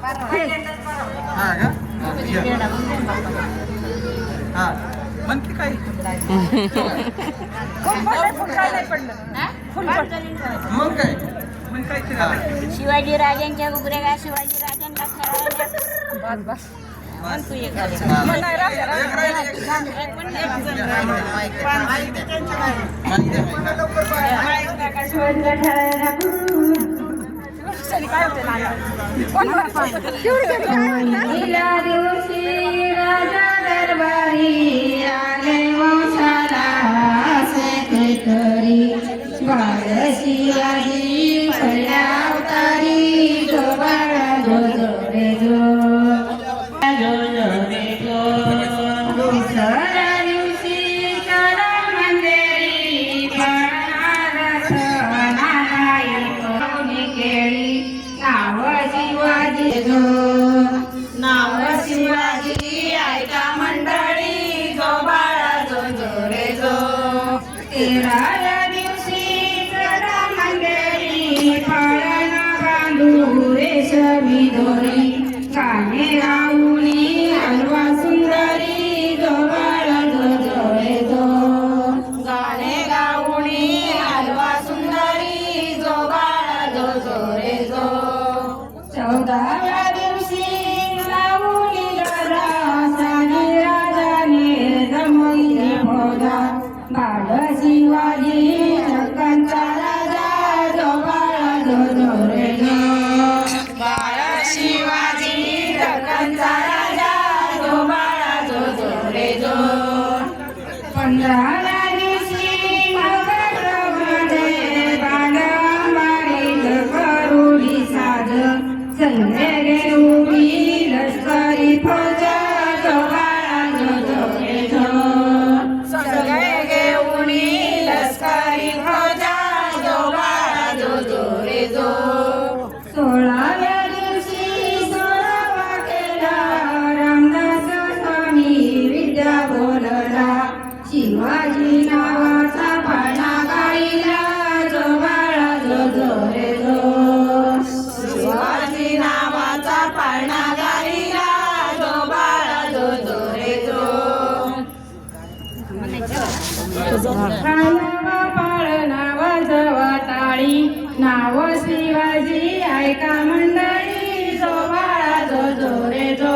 हा का हा मन की काय मग काय मग काय शिवाजी राजांच्या उगरेगा शिवाजी राजांना खेळायला म्हण तू एक राजा दरबारी आले वंशाला सेक्रेटरी बाळ शिवाजी पहिल्या अवतारी जो बाळा जो जो रे जो जो जो रे जो दुसऱ्या दिवशी करा मंदिरी बाळाला सणाला कोणी केली नाव शिवाजी जो नाव शिवाजी ऐका मंडळी जो बाळा जो जो रे जो 13व्या दिवशी करा मंदिरी पाळणा बांधू रेशमी दोरी गाणे गाऊनी हलवा सुंदरी जो बाळा जो जो रे जो गाणे गाऊनी हलवा सुंदरी जो बाळा जो जो रे जो 14व्या दिवशी लावूनी गदा सानी राजाने जमवली फौजा बाळ शिवाजी जगांचा राजा जो बाळा जो जो रे जो बाळ शिवाजी जगांचा राजा जो बाळा जो जो रे जो 15व्या दिवशी नवरात्रामध्ये बालमारीत करुणी साज संध्यागे उभी लष्करी फौजा जो बाळा जो जो रे जो संध्यागे उभी लष्करी फौजा जो बाळा जो जो रे जो 16व्या दिवशी 16वा केला रामदास स्वामी विद्या बोलला शिवाजी नावाचा पाळणा गाईला जो बाळा जो जो रे जो शिवाजी नावाचा पाळणा गाईला जो बाळा जो जो रे जो पाळणा वाजवा टाळी नाव शिवाजी ऐका मंडळी जो बाळा जो जो रे जो